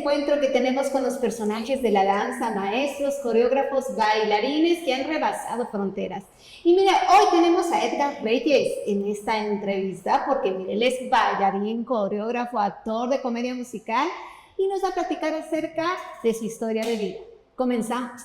encuentro que tenemos con los personajes de la danza, maestros, coreógrafos, bailarines que han rebasado fronteras. Y mira, hoy tenemos a Edgar Reyes en esta entrevista porque mire, él es bailarín, coreógrafo, actor de comedia musical y nos va a platicar acerca de su historia de vida. Comenzamos.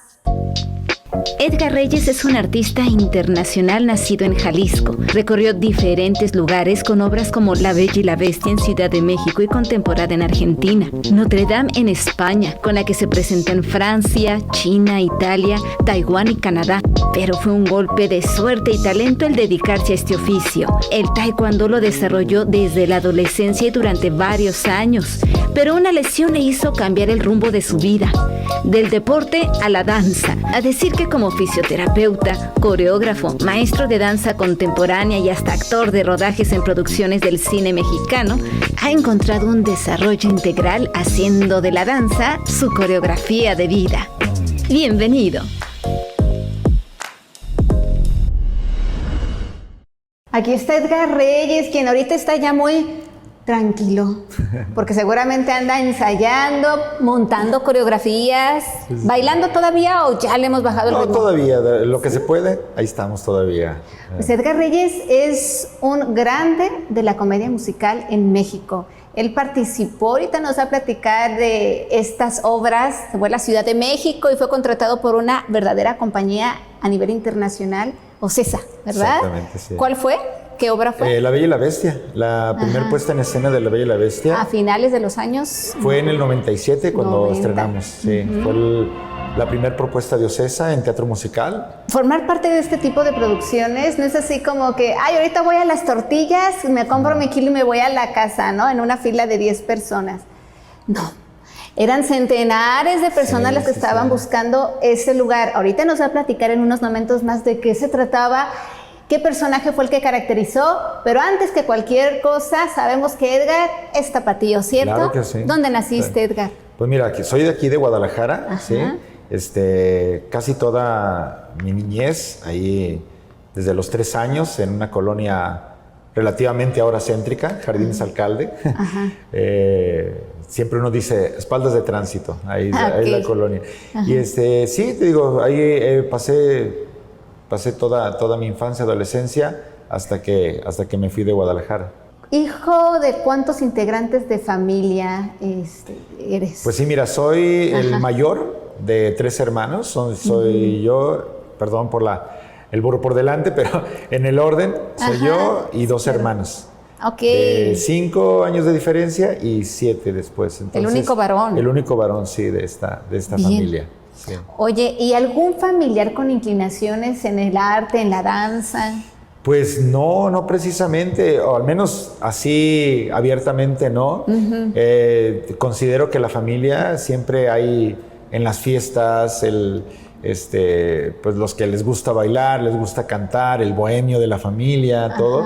Edgar Reyes es un artista internacional nacido en Jalisco. Recorrió diferentes lugares con obras como La Bella y la Bestia en Ciudad de México y Contemporánea en Argentina, Notre Dame en España, con la que se presentó en Francia, China, Italia, Taiwán y Canadá. Pero fue un golpe de suerte y talento el dedicarse a este oficio. El taekwondo lo desarrolló desde la adolescencia y durante varios años, pero una lesión le hizo cambiar el rumbo de su vida, del deporte a la danza. A decir que como fisioterapeuta, coreógrafo, maestro de danza contemporánea y hasta actor de rodajes en producciones del cine mexicano, ha encontrado un desarrollo integral haciendo de la danza su coreografía de vida. Bienvenido. Aquí está Edgar Reyes, quien ahorita está ya muy tranquilo, porque seguramente anda ensayando, montando coreografías, bailando todavía o ya le hemos bajado el ritmo. No, todavía, lo que se puede, ahí estamos todavía. Pues Edgar Reyes es un grande de la comedia musical en México. Él participó, ahorita nos va a platicar de estas obras, fue a la Ciudad de México y fue contratado por una verdadera compañía a nivel internacional, Ocesa, ¿verdad? Exactamente, sí. ¿Cuál fue? ¿Qué obra fue? La Bella y la Bestia, la primera puesta en escena de La Bella y la Bestia. A finales de los años. Fue en el 97 cuando 90. estrenamos, sí. Fue la primera propuesta de Ocesa en teatro musical. Formar parte de este tipo de producciones no es así como que, ay, ahorita voy a las tortillas, me compro mi kilo y me voy a la casa, ¿no? En una fila de 10 personas. No. Eran centenares de personas las que estaban buscando ese lugar. Ahorita nos va a platicar en unos momentos más de qué se trataba, qué personaje fue el que caracterizó, pero antes que cualquier cosa, sabemos que Edgar es tapatío, ¿cierto? Claro que sí. ¿Dónde naciste, Edgar? Pues mira, soy de aquí de Guadalajara, ¿sí? Casi toda mi niñez, ahí desde los 3 años, en una colonia relativamente ahora céntrica, Jardines Alcalde. Siempre uno dice espaldas de tránsito, ahí es la colonia. Y sí, te digo, ahí pasé toda mi infancia, adolescencia, hasta que me fui de Guadalajara. ¿Hijo de cuántos integrantes de familia eres? Pues sí, mira, soy el mayor de 3 hermanos. Soy yo, perdón por el burro por delante, pero en el orden soy yo y 2 hermanos. De 5 años de diferencia y 7 después. Entonces, el único varón. El único varón, sí, de esta familia. Sí. Oye, ¿y algún familiar con inclinaciones en el arte, en la danza? Pues no precisamente, o al menos así abiertamente no. Considero que la familia siempre hay en las fiestas, pues los que les gusta bailar, les gusta cantar, el bohemio de la familia, todo.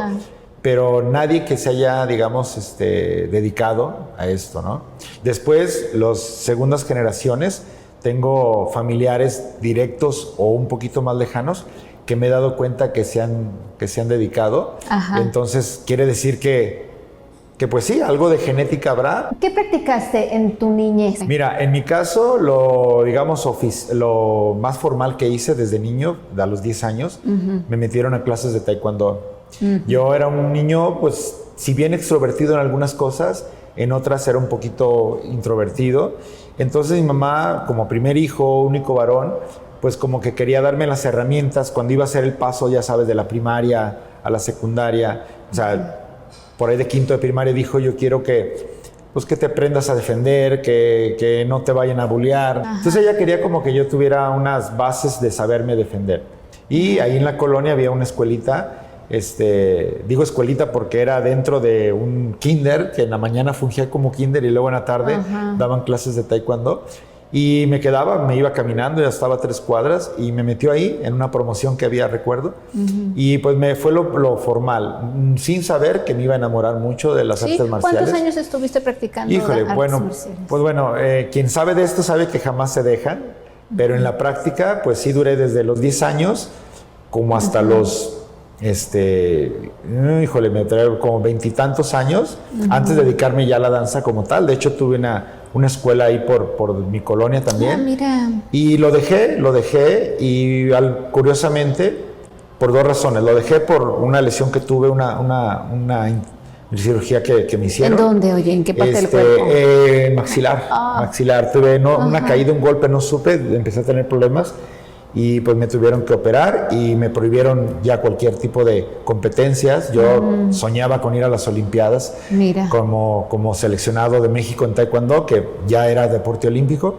Pero nadie que se haya, digamos, dedicado a esto, ¿no? Después, las segundas generaciones, tengo familiares directos o un poquito más lejanos que me he dado cuenta que se han dedicado. Entonces, quiere decir que pues sí, algo de genética habrá. ¿Qué practicaste en tu niñez? Mira, en mi caso, lo más formal que hice desde niño, a los 10 años, me metieron a clases de taekwondo. Yo era un niño, pues, si bien extrovertido en algunas cosas, en otras era un poquito introvertido. Entonces mi mamá, como primer hijo, único varón, pues como que quería darme las herramientas cuando iba a hacer el paso, ya sabes, de la primaria a la secundaria. O sea, por ahí de quinto de primaria dijo, yo quiero que te aprendas a defender, que no te vayan a bullear. Entonces ella quería como que yo tuviera unas bases de saberme defender. Y ahí en la colonia había una escuelita, digo escuelita porque era dentro de un kinder, que en la mañana fungía como kinder y luego en la tarde daban clases de taekwondo. Y me iba caminando, ya estaba a 3 cuadras y me metió ahí en una promoción que había, recuerdo. Y pues fue lo formal, sin saber que me iba a enamorar mucho de las artes marciales. ¿Cuántos años estuviste practicando artes marciales? Pues bueno, quien sabe de esto sabe que jamás se dejan, pero en la práctica pues sí duré desde los 10 años como hasta los híjole, me trae como 20 y tantos años antes de dedicarme ya a la danza como tal. De hecho, tuve una escuela ahí por mi colonia también. Ah, mira. Y lo dejé y curiosamente, por dos razones. Lo dejé por una lesión que tuve, una cirugía que me hicieron. ¿En dónde, oye? ¿En qué parte del cuerpo? Maxilar. Maxilar. Tuve una caída, un golpe, no supe, empecé a tener problemas. Y pues me tuvieron que operar y me prohibieron ya cualquier tipo de competencias. Yo soñaba con ir a las Olimpiadas como seleccionado de México en Taekwondo, que ya era deporte olímpico.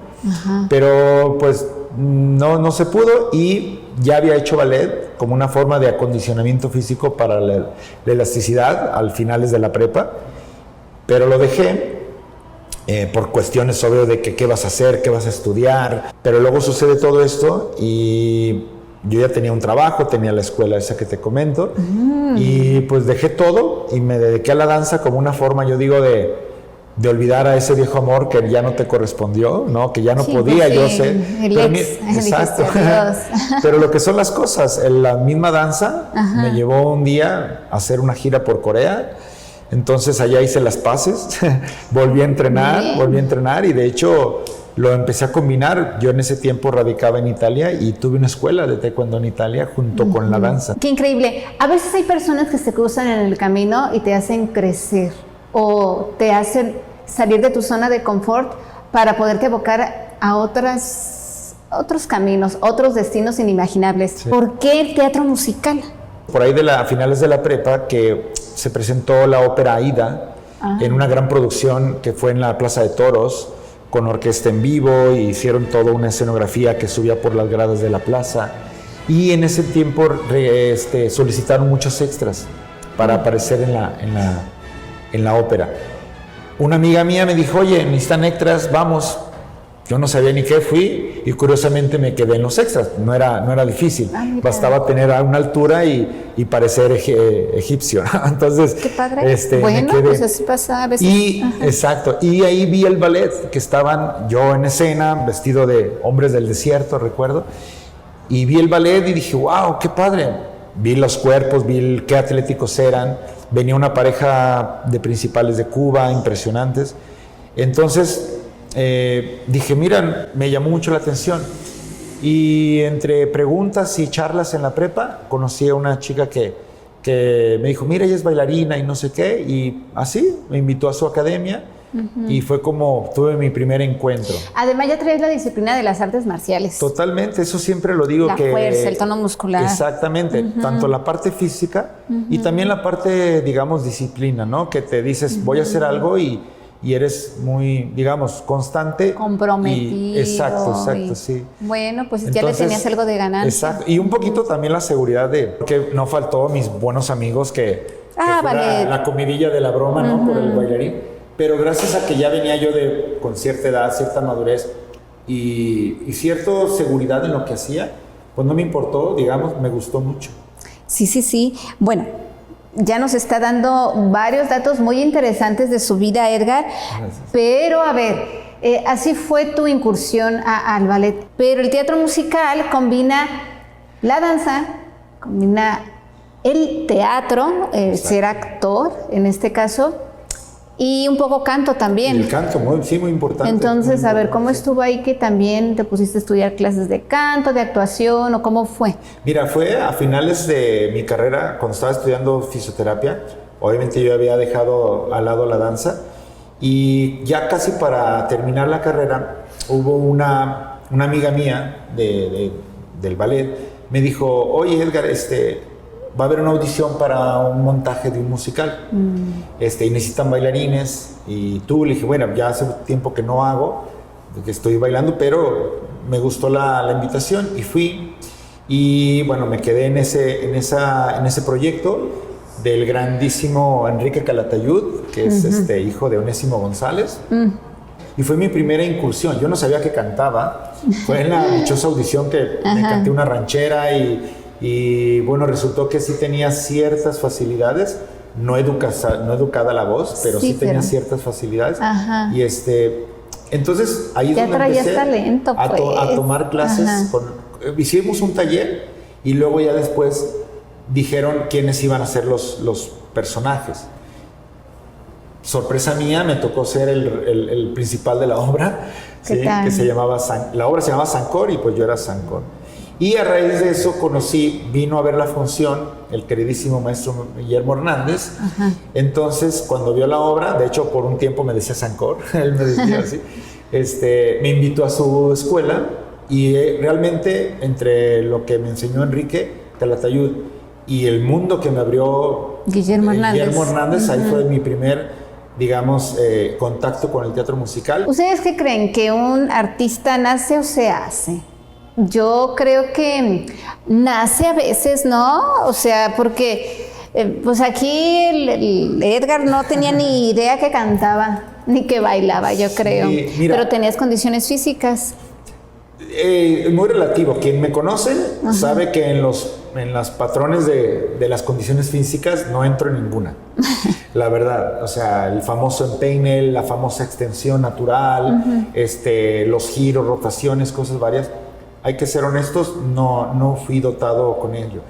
Pero pues no se pudo y ya había hecho ballet como una forma de acondicionamiento físico para la elasticidad al finales de la prepa. Pero lo dejé. Por cuestiones obvio de que qué vas a hacer, qué vas a estudiar, pero luego sucede todo esto y yo ya tenía un trabajo, tenía la escuela esa que te comento y pues dejé todo y me dediqué a la danza como una forma, yo digo, de olvidar a ese viejo amor que ya no te correspondió, ¿no? Que ya no podía, yo sé. Exacto. Pero lo que son las cosas, la misma danza me llevó un día a hacer una gira por Corea. Entonces allá hice las paces, volví a entrenar y de hecho lo empecé a combinar. Yo en ese tiempo radicaba en Italia y tuve una escuela de taekwondo en Italia junto con la danza. Qué increíble. A veces hay personas que se cruzan en el camino y te hacen crecer o te hacen salir de tu zona de confort para poderte abocar a otros caminos, otros destinos inimaginables. Sí. ¿Por qué el teatro musical? Por ahí a finales de la prepa que se presentó la ópera Aida en una gran producción que fue en la Plaza de Toros con orquesta en vivo y hicieron toda una escenografía que subía por las gradas de la plaza y en ese tiempo solicitaron muchos extras para aparecer en la ópera. Una amiga mía me dijo, oye, necesitan extras, vamos. Yo no sabía ni qué, fui y curiosamente me quedé en los extras. No era difícil, bastaba tener una altura y parecer egipcio. Entonces, qué padre. Bueno, pues así pasa a veces. Exacto, y ahí vi el ballet que estaban yo en escena, vestido de hombres del desierto, recuerdo, y vi el ballet y dije, wow, qué padre. Vi los cuerpos, vi qué atléticos eran, venía una pareja de principales de Cuba, impresionantes. Entonces dije, mira, me llamó mucho la atención y entre preguntas y charlas en la prepa conocí a una chica que me dijo, mira, ella es bailarina y no sé qué, y así me invitó a su academia y fue como tuve mi primer encuentro. Además ya traes la disciplina de las artes marciales. Totalmente, eso siempre lo digo. La fuerza, el tono muscular. Exactamente, tanto la parte física y también la parte, digamos, disciplina, ¿no? Que te dices, voy a hacer algo y eres muy, digamos, constante. Comprometido. Exacto, sí. Bueno, pues entonces, ya le tenías algo de ganancia. Exacto, y un poquito también la seguridad porque no faltó mis buenos amigos que vale. La comidilla de la broma, ¿no? Por el bailarín. Pero gracias a que ya venía yo con cierta edad, cierta madurez y cierta seguridad en lo que hacía, pues no me importó, digamos, me gustó mucho. Sí. Bueno, ya nos está dando varios datos muy interesantes de su vida, Edgar. Gracias. Pero a ver, así fue tu incursión al ballet. Pero el teatro musical combina la danza, combina el teatro, ser actor en este caso, y un poco canto también. Y el canto, muy importante. Entonces, a ver, ¿cómo estuvo ahí que también te pusiste a estudiar clases de canto, de actuación, o cómo fue? Mira, fue a finales de mi carrera, cuando estaba estudiando fisioterapia. Obviamente yo había dejado al lado la danza y ya casi para terminar la carrera hubo una amiga mía del ballet, me dijo, oye Edgar, va a haber una audición para un montaje de un musical y necesitan bailarines y le dije, bueno, ya hace tiempo que no hago, que estoy bailando, pero me gustó la invitación y fui y bueno, me quedé en ese proyecto del grandísimo Enrique Calatayud, que es hijo de Onésimo González. Y fue mi primera incursión. Yo no sabía que cantaba. Fue en la dichosa audición que me canté una ranchera y bueno, resultó que sí tenía ciertas facilidades, no educada la voz, pero sí tenía ciertas facilidades. Y entonces ahí es donde empecé talento, a tomar clases. Hicimos un taller y luego ya después dijeron quiénes iban a ser los personajes. Sorpresa mía, me tocó ser el principal de la obra, ¿sí? Que se llamaba la obra se llamaba Sancor y pues yo era Sancor. Y a raíz de eso vino a ver la función el queridísimo maestro Guillermo Hernández. Ajá. Entonces, cuando vio la obra, de hecho por un tiempo me decía Sancor, él me decía así, me invitó a su escuela y realmente entre lo que me enseñó Enrique Calatayud y el mundo que me abrió Guillermo Hernández, ahí fue mi primer, digamos, contacto con el teatro musical. ¿Ustedes qué creen? ¿Que un artista nace o se hace? Yo creo que nace a veces, ¿no? O sea, porque pues aquí el Edgar no tenía ni idea que cantaba, ni que bailaba, yo creo. Sí, mira, pero tenías condiciones físicas. Muy relativo. Quien me conoce sabe que en las patrones de las condiciones físicas no entro en ninguna. La verdad, o sea, el famoso empeine, la famosa extensión natural, los giros, rotaciones, cosas varias. Hay que ser honestos, no fui dotado con ello.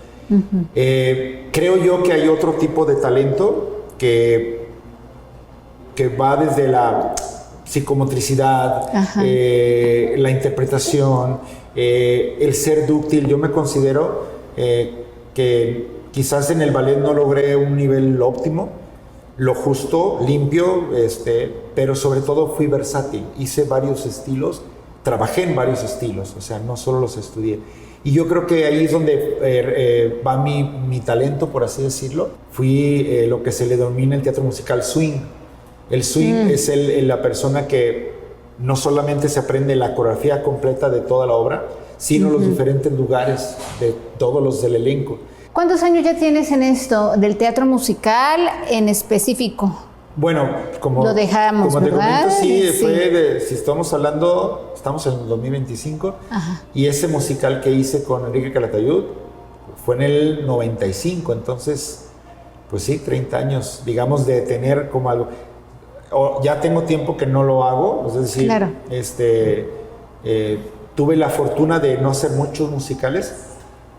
Creo yo que hay otro tipo de talento que va desde la psicomotricidad, la interpretación, el ser dúctil. Yo me considero que quizás en el ballet no logré un nivel óptimo, lo justo, limpio, pero sobre todo fui versátil. Hice varios estilos, trabajé en varios estilos, o sea, no solo los estudié. Y yo creo que ahí es donde va mi talento, por así decirlo. Fui lo que se le denomina el teatro musical swing. El swing es la persona que no solamente se aprende la coreografía completa de toda la obra, sino los diferentes lugares de todos los del elenco. ¿Cuántos años ya tienes en esto del teatro musical en específico? Bueno, como lo dejamos, como te comento, sí. Si estamos hablando, estamos en el 2025, y ese musical que hice con Enrique Calatayud fue en el 95, entonces, pues sí, 30 años, digamos, de tener como algo. Ya tengo tiempo que no lo hago, es decir, claro. Tuve la fortuna de no hacer muchos musicales,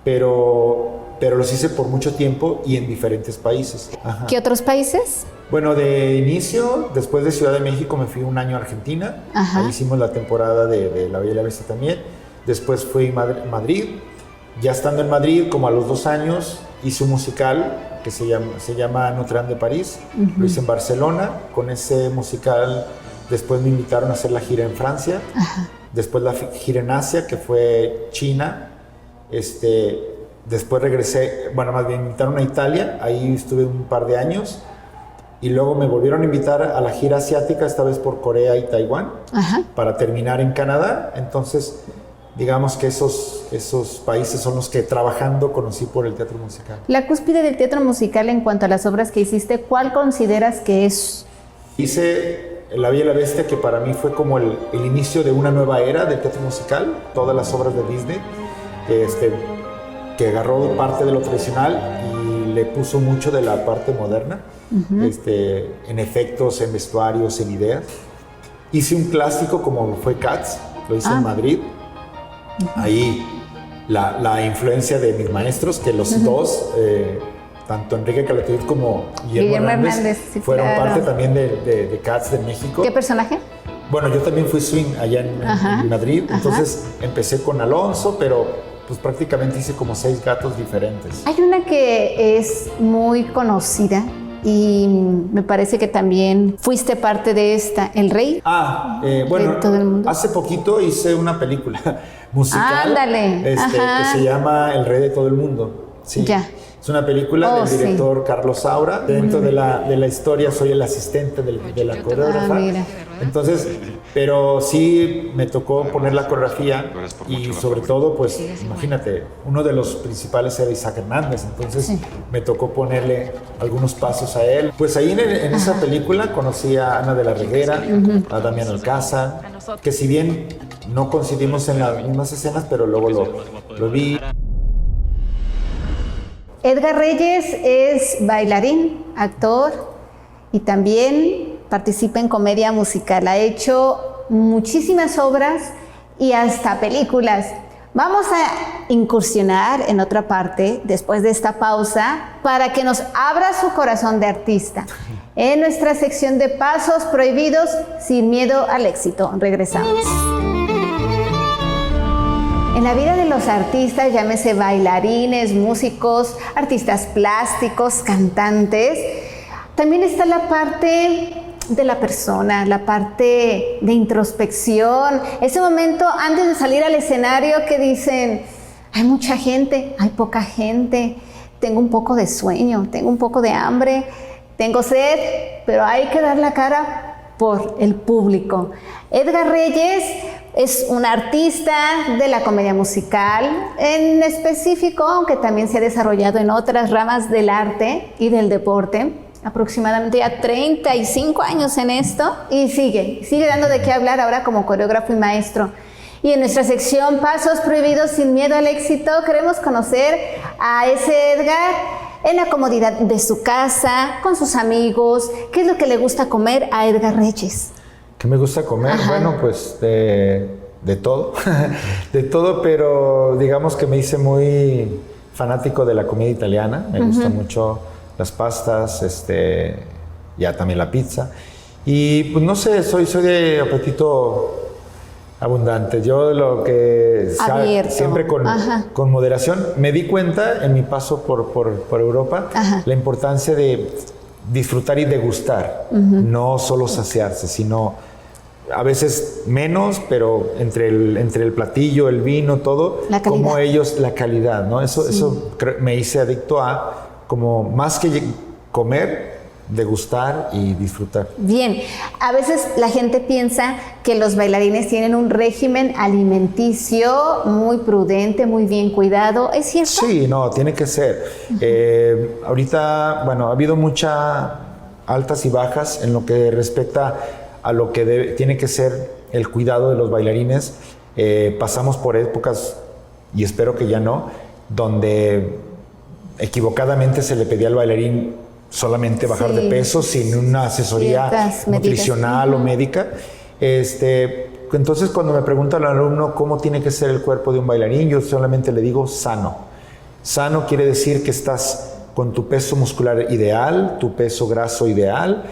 pero los hice por mucho tiempo y en diferentes países. ¿Qué otros países? Bueno, de inicio, después de Ciudad de México, me fui un año a Argentina. Ahí hicimos la temporada de La Bella y la Bestia también. Después fui a Madrid. Ya estando en Madrid, como a los 2 años, hice un musical que se llama Notre Dame de París. Lo hice en Barcelona. Con ese musical, después me invitaron a hacer la gira en Francia. Después la gira en Asia, que fue China. Después regresé, bueno, más bien me invitaron a Italia. Ahí estuve un par de años. Y luego me volvieron a invitar a la gira asiática, esta vez por Corea y Taiwán, para terminar en Canadá. Entonces, digamos que esos países son los que trabajando conocí por el teatro musical. La cúspide del teatro musical en cuanto a las obras que hiciste, ¿cuál consideras que es? Hice La Bella y la Bestia, que para mí fue como el inicio de una nueva era del teatro musical. Todas las obras de Disney, que agarró parte de lo tradicional y le puso mucho de la parte moderna. En efectos, en vestuarios, en ideas. Hice un clásico como fue Cats, lo hice en Madrid. Ahí la influencia de mis maestros, que los dos, tanto Enrique Calatayud como Guillermo Hernández fueron parte también de Cats de México. ¿Qué personaje? Bueno, yo también fui swing allá en Madrid, entonces empecé con Alonso, pero pues prácticamente hice como 6 gatos diferentes. Hay una que es muy conocida y me parece que también fuiste parte de esta, El Rey. Bueno, de todo el mundo. Hace poquito hice una película musical. Ándale. Que se llama El Rey de todo el mundo. Sí. Ya. Es una película del director Carlos Saura. Dentro de la historia soy el asistente de la coreógrafa. Mira. Entonces, pero sí me tocó poner la coreografía y sobre todo, pues imagínate, uno de los principales era Isaac Hernández, entonces me tocó ponerle algunos pasos a él. Pues ahí en esa película conocí a Ana de la Reguera, a Damián Alcázar, que si bien no coincidimos en las mismas escenas, pero luego lo vi. Edgar Reyes es bailarín, actor y también participa en comedia musical. Ha hecho muchísimas obras y hasta películas. Vamos a incursionar en otra parte después de esta pausa para que nos abra su corazón de artista en nuestra sección de pasos prohibidos sin miedo al éxito. Regresamos. En la vida de los artistas, llámese bailarines, músicos, artistas plásticos, cantantes, también está la parte de la persona, la parte de introspección, ese momento antes de salir al escenario que dicen, hay mucha gente, hay poca gente, tengo un poco de sueño, tengo un poco de hambre, tengo sed, pero hay que dar la cara por el público. Edgar Reyes es un artista de la comedia musical, en específico, aunque también se ha desarrollado en otras ramas del arte y del deporte. Aproximadamente ya 35 años en esto y sigue dando de qué hablar ahora como coreógrafo y maestro. Y en nuestra sección Pasos Prohibidos sin miedo al éxito queremos conocer a ese Edgar en la comodidad de su casa, con sus amigos. ¿Qué es lo que le gusta comer a Edgar Reyes? ¿Qué me gusta comer? Ajá. Bueno, pues de todo, de todo, pero digamos que me hice muy fanático de la comida italiana, me gusta mucho las pastas, ya también la pizza. Y pues no sé, soy de apetito abundante. Yo lo que siempre con moderación. Me di cuenta en mi paso por Europa la importancia de disfrutar y degustar, no solo saciarse, sino a veces menos, pero entre el platillo, el vino, todo, como ellos, la calidad, ¿no? Eso me hice adicto a como más que comer, degustar y disfrutar. Bien, a veces la gente piensa que los bailarines tienen un régimen alimenticio muy prudente, muy bien cuidado, ¿es cierto? Sí, no, tiene que ser. Ahorita, bueno, ha habido muchas altas y bajas en lo que respecta a lo que tiene que ser el cuidado de los bailarines. Pasamos por épocas, y espero que ya no, donde equivocadamente se le pedía al bailarín solamente bajar de peso sin una asesoría nutricional o médica. Entonces, cuando me pregunta el alumno cómo tiene que ser el cuerpo de un bailarín, yo solamente le digo sano. Sano quiere decir que estás con tu peso muscular ideal, tu peso graso ideal,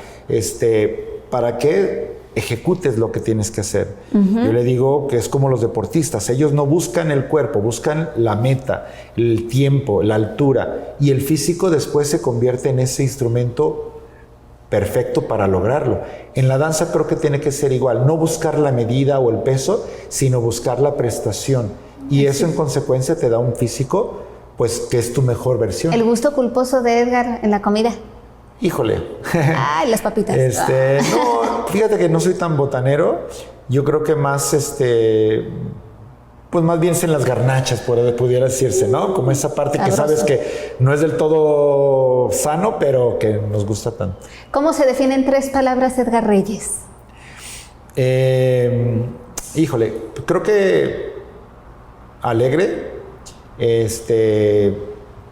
para que ejecutes lo que tienes que hacer. Yo le digo que es como los deportistas, ellos no buscan el cuerpo, buscan la meta, el tiempo, la altura, y el físico después se convierte en ese instrumento perfecto para lograrlo. En la danza creo que tiene que ser igual, no buscar la medida o el peso, sino buscar la prestación, y eso en consecuencia te da un físico pues que es tu mejor versión. ¿El gusto culposo de Edgar en la comida? Híjole. Ay, las papitas. No, fíjate que no soy tan botanero. Yo creo que más, pues más bien en las garnachas, pudiera decirse, ¿no? Como esa parte sabroso, que sabes que no es del todo sano, pero que nos gusta tanto. ¿Cómo se define en 3 palabras Edgar Reyes? Híjole, creo que alegre,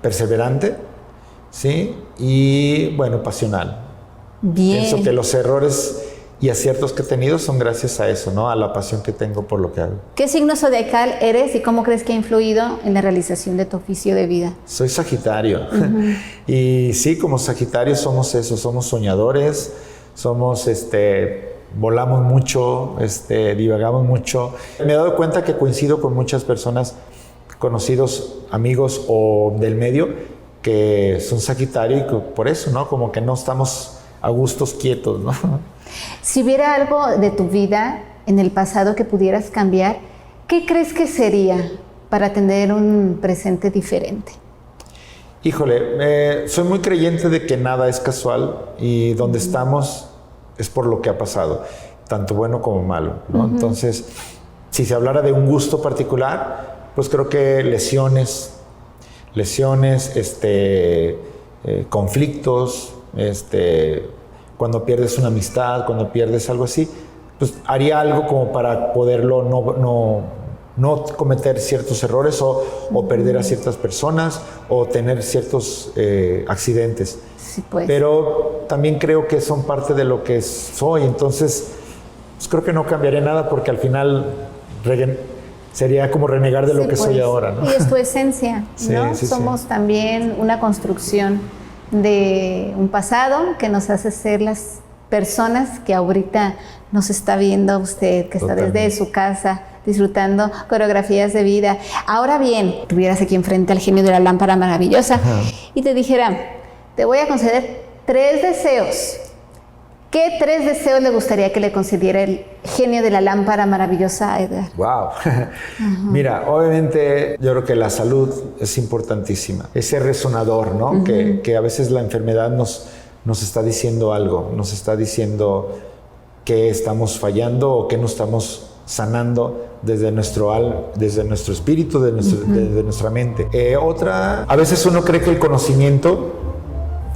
perseverante, ¿sí? Y bueno, pasional. Bien. Pienso que los errores y aciertos que he tenido son gracias a eso, ¿no? A la pasión que tengo por lo que hago. ¿Qué signo zodiacal eres y cómo crees que ha influido en la realización de tu oficio de vida? Soy Sagitario. Y sí, como Sagitario somos eso, somos soñadores, somos volamos mucho, divagamos mucho. Me he dado cuenta que coincido con muchas personas, conocidos, amigos o del medio, que son Sagitario y que por eso, ¿no? Como que no estamos a gustos quietos, ¿no? Si hubiera algo de tu vida en el pasado que pudieras cambiar, ¿qué crees que sería para tener un presente diferente? Híjole, soy muy creyente de que nada es casual y donde estamos es por lo que ha pasado, tanto bueno como malo, ¿no? Entonces, si se hablara de un gusto particular, pues creo que lesiones, conflictos, cuando pierdes una amistad, cuando pierdes algo así, pues haría algo como para poderlo no cometer ciertos errores o perder a ciertas personas o tener ciertos accidentes. Sí, pues. Pero también creo que son parte de lo que soy, entonces pues creo que no cambiaré nada porque al final sería como renegar de lo Sí, que soy pues, ahora, ¿no? Y es tu esencia, Sí, ¿no? sí, Somos sí. también una construcción de un pasado que nos hace ser las personas que ahorita nos está viendo usted, que está Totalmente. desde su casa disfrutando coreografías de vida. Ahora bien, tuvieras aquí enfrente al genio de la lámpara maravillosa y te dijera, te voy a conceder 3 deseos. ¿Qué 3 deseos le gustaría que le concediera el genio de la lámpara maravillosa a Edgar? Wow. Mira, obviamente yo creo que la salud es importantísima. Ese resonador, ¿no? Que a veces la enfermedad nos está diciendo algo, nos está diciendo que estamos fallando o que no estamos sanando desde nuestro espíritu, desde nuestra mente. Otra, a veces uno cree que el conocimiento,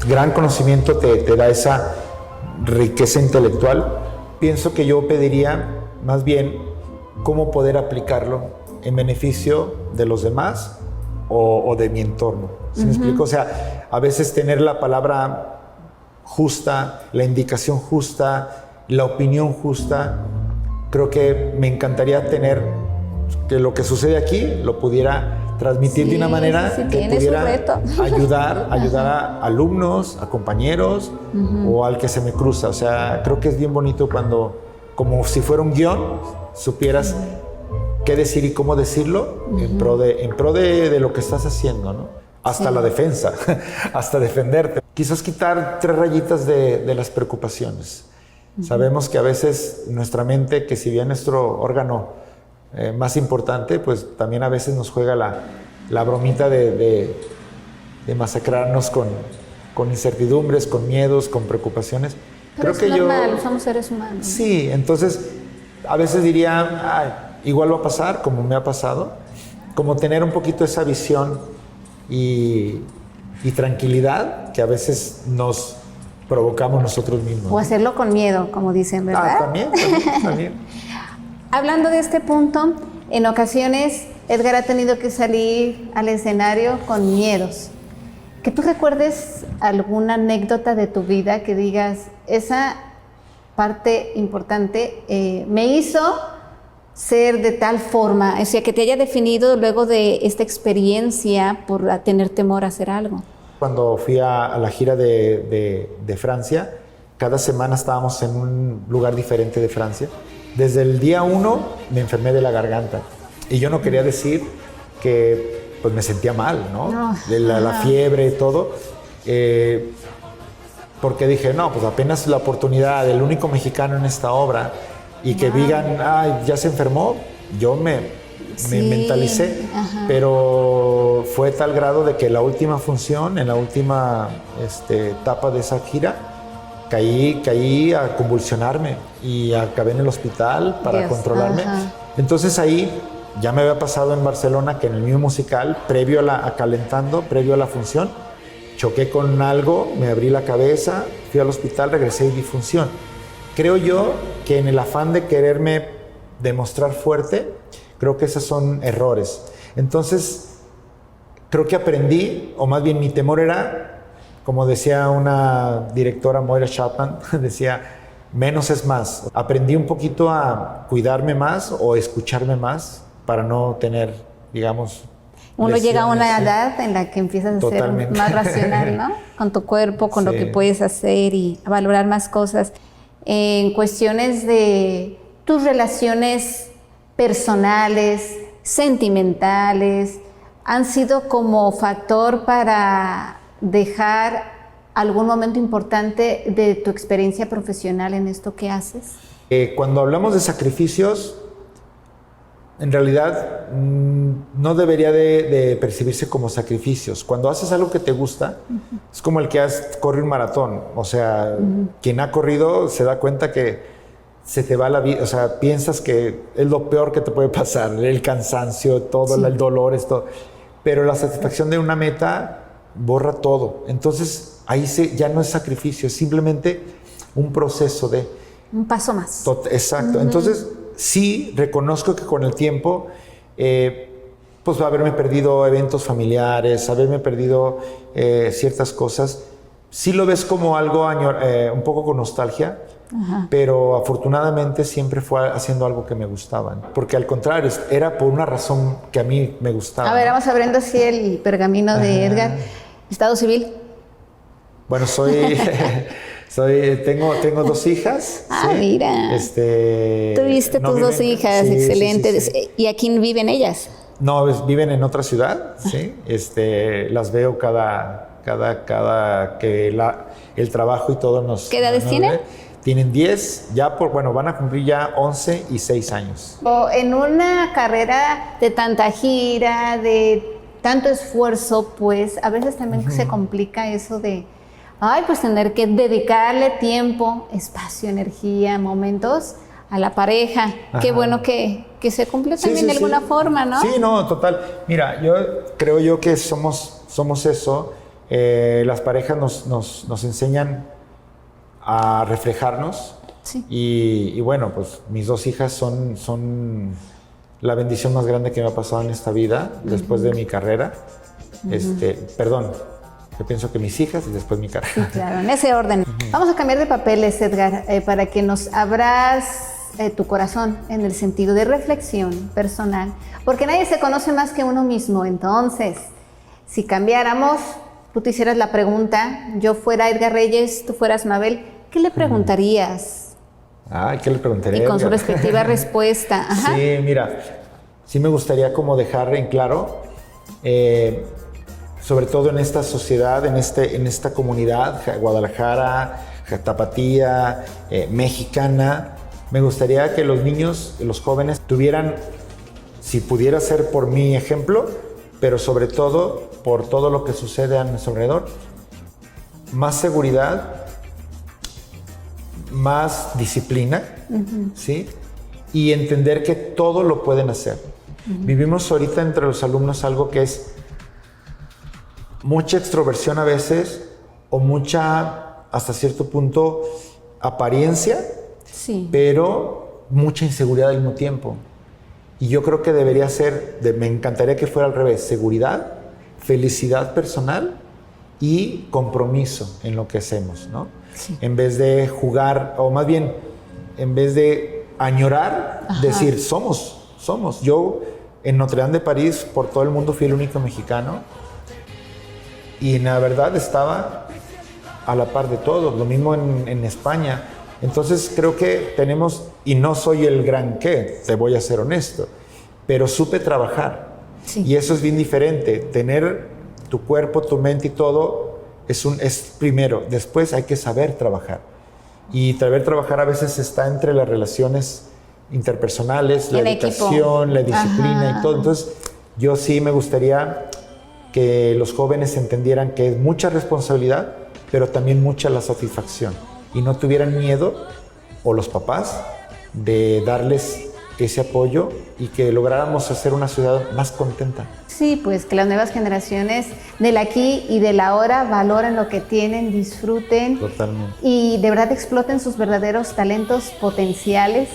gran conocimiento te da esa riqueza intelectual. Pienso que yo pediría más bien cómo poder aplicarlo en beneficio de los demás o de mi entorno. ¿Sí me explico? O sea, a veces tener la palabra justa, la indicación justa, la opinión justa, creo que me encantaría tener que lo que sucede aquí lo pudiera transmitir Sí, de una manera sí, que tiene su pudiera reto. ayudar a alumnos, a compañeros o al que se me cruza. O sea, creo que es bien bonito cuando, como si fuera un guión, supieras qué decir y cómo decirlo en pro de lo que estás haciendo, ¿no? Hasta la defensa, hasta defenderte. Quizás quitar 3 rayitas de las preocupaciones. Sabemos que a veces nuestra mente, que si bien nuestro órgano más importante, pues también a veces nos juega la bromita de masacrarnos con incertidumbres, con miedos, con preocupaciones. Pero Creo es que normal, somos seres humanos. Sí, entonces a veces diría, "Ay, igual va a pasar, como me ha pasado", como tener un poquito esa visión y tranquilidad que a veces nos provocamos nosotros mismos. O hacerlo con miedo, como dicen, ¿verdad? También. Hablando de este punto, en ocasiones Edgar ha tenido que salir al escenario con miedos. Que tú recuerdes alguna anécdota de tu vida que digas, esa parte importante me hizo ser de tal forma, o sea, que te haya definido luego de esta experiencia por tener temor a hacer algo. Cuando fui a la gira de Francia, cada semana estábamos en un lugar diferente de Francia. Desde el día 1 me enfermé de la garganta y yo no quería decir que pues me sentía mal, ¿no? No. De la fiebre y todo, porque dije, no, pues apenas la oportunidad del único mexicano en esta obra y que digan, ay, ya se enfermó, yo me mentalicé, pero fue tal grado de que la última función, en la última etapa de esa gira, caí a convulsionarme y acabé en el hospital para controlarme. Entonces ahí ya me había pasado en Barcelona que en el mismo musical, previo a calentando, previo a la función, choqué con algo, me abrí la cabeza, fui al hospital, regresé y di función. Creo yo que en el afán de quererme demostrar fuerte, creo que esos son errores. Entonces, creo que aprendí, o más bien mi temor era, como decía una directora, Moira Chapman, decía, menos es más. Aprendí un poquito a cuidarme más o escucharme más para no tener, digamos, uno lesiones, llega a una ¿sí? edad en la que empiezas a Totalmente. ser más racional, ¿no? Con tu cuerpo, con lo que puedes hacer y a valorar más cosas. En cuestiones de tus relaciones personales, sentimentales, ¿han sido como factor para dejar algún momento importante de tu experiencia profesional en esto que haces? Cuando hablamos de sacrificios, en realidad no debería de percibirse como sacrificios. Cuando haces algo que te gusta, es como el que corre un maratón. O sea, quien ha corrido se da cuenta que se te va la vida. O sea, piensas que es lo peor que te puede pasar, el cansancio, todo, el dolor, esto. Pero la satisfacción de una meta borra todo. Entonces, ahí ya no es sacrificio, es simplemente un proceso de... Un paso más. Exacto. Entonces, sí, reconozco que con el tiempo, pues haberme perdido eventos familiares, haberme perdido ciertas cosas, sí lo ves como algo un poco con nostalgia, pero afortunadamente siempre fue haciendo algo que me gustaba, porque al contrario, era por una razón que a mí me gustaba. A ver, vamos abriendo así el pergamino de Edgar. Estado civil. Bueno, tengo 2 hijas. Ah, ¿sí? mira. Tuviste no tus 2 hijas, sí, excelente. sí. ¿Y aquí viven ellas? No, viven en otra ciudad, sí. Las veo cada que el trabajo y todo nos... ¿Qué edades tienen? Tienen 10, van a cumplir ya 11 y 6 años. En una carrera de tanta gira, de tanto esfuerzo, pues a veces también se complica eso de, pues tener que dedicarle tiempo, espacio, energía, momentos a la pareja. Qué bueno que se cumple también de alguna forma, ¿no? Sí, no, total. Mira, yo creo que somos eso. Las parejas nos enseñan a reflejarnos. Sí. Y bueno, pues mis 2 hijas son la bendición más grande que me ha pasado en esta vida después de mi carrera. Perdón, yo pienso que mis hijas y después mi carrera. Sí, claro, en ese orden. Vamos a cambiar de papeles, Edgar, para que nos abras tu corazón en el sentido de reflexión personal, porque nadie se conoce más que uno mismo. Entonces, si cambiáramos, tú te hicieras la pregunta, yo fuera Edgar Reyes, tú fueras Mabel, ¿qué le preguntarías? ¿Qué le preguntaría? Y con su respectiva respuesta. Ajá. Sí, mira, sí me gustaría como dejar en claro, sobre todo en esta sociedad, en esta comunidad, Guadalajara, Tapatía, mexicana, me gustaría que los niños, los jóvenes tuvieran, si pudiera ser por mi ejemplo, pero sobre todo por todo lo que sucede a nuestro alrededor, más seguridad, más disciplina, ¿sí? Y entender que todo lo pueden hacer. Vivimos ahorita entre los alumnos algo que es mucha extroversión a veces o mucha, hasta cierto punto, apariencia, sí, pero mucha inseguridad al mismo tiempo. Y yo creo que debería ser, me encantaría que fuera al revés, seguridad, felicidad personal y compromiso en lo que hacemos, ¿no? Sí. En vez de jugar, o más bien, en vez de añorar, decir, somos. Yo en Notre Dame de París, por todo el mundo, fui el único mexicano y la verdad estaba a la par de todos, lo mismo en España. Entonces creo que tenemos, y no soy el gran qué, te voy a ser honesto, pero supe trabajar. Sí. Y eso es bien diferente, tener tu cuerpo, tu mente y todo es primero, después hay que saber trabajar. Y saber trabajar a veces está entre las relaciones interpersonales, la educación, la disciplina y todo. Entonces yo sí me gustaría que los jóvenes entendieran que es mucha responsabilidad, pero también mucha la satisfacción. Y no tuvieran miedo, o los papás, de darles ese apoyo y que lográramos hacer una ciudad más contenta. Sí, pues que las nuevas generaciones del aquí y del ahora valoren lo que tienen, disfruten. Totalmente. Y de verdad exploten sus verdaderos talentos potenciales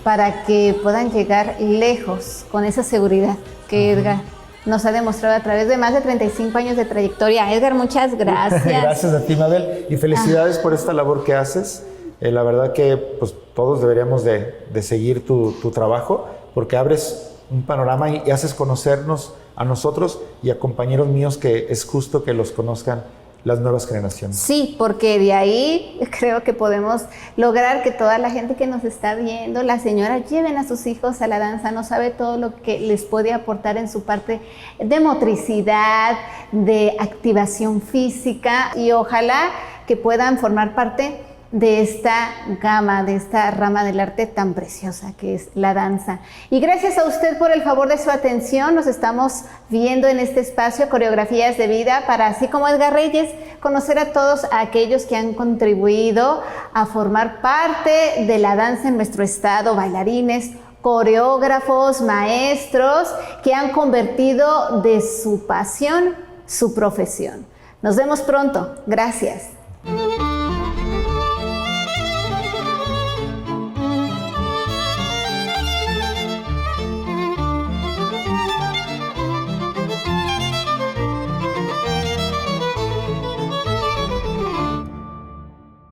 para que puedan llegar lejos con esa seguridad que Edgar nos ha demostrado a través de más de 35 años de trayectoria. Edgar, muchas gracias. Gracias a ti, Mabel, y felicidades por esta labor que haces. La verdad que pues, todos deberíamos de seguir tu trabajo, porque abres un panorama y haces conocernos a nosotros y a compañeros míos que es justo que los conozcan las nuevas generaciones. Sí, porque de ahí creo que podemos lograr que toda la gente que nos está viendo, las señoras, lleven a sus hijos a la danza. No sabe todo lo que les puede aportar en su parte de motricidad, de activación física, y ojalá que puedan formar parte de esta gama, de esta rama del arte tan preciosa que es la danza. Y gracias a usted por el favor de su atención. Nos estamos viendo en este espacio Coreografías de Vida para, así como Edgar Reyes, conocer a todos aquellos que han contribuido a formar parte de la danza en nuestro estado, bailarines, coreógrafos, maestros que han convertido de su pasión su profesión. Nos vemos pronto. Gracias.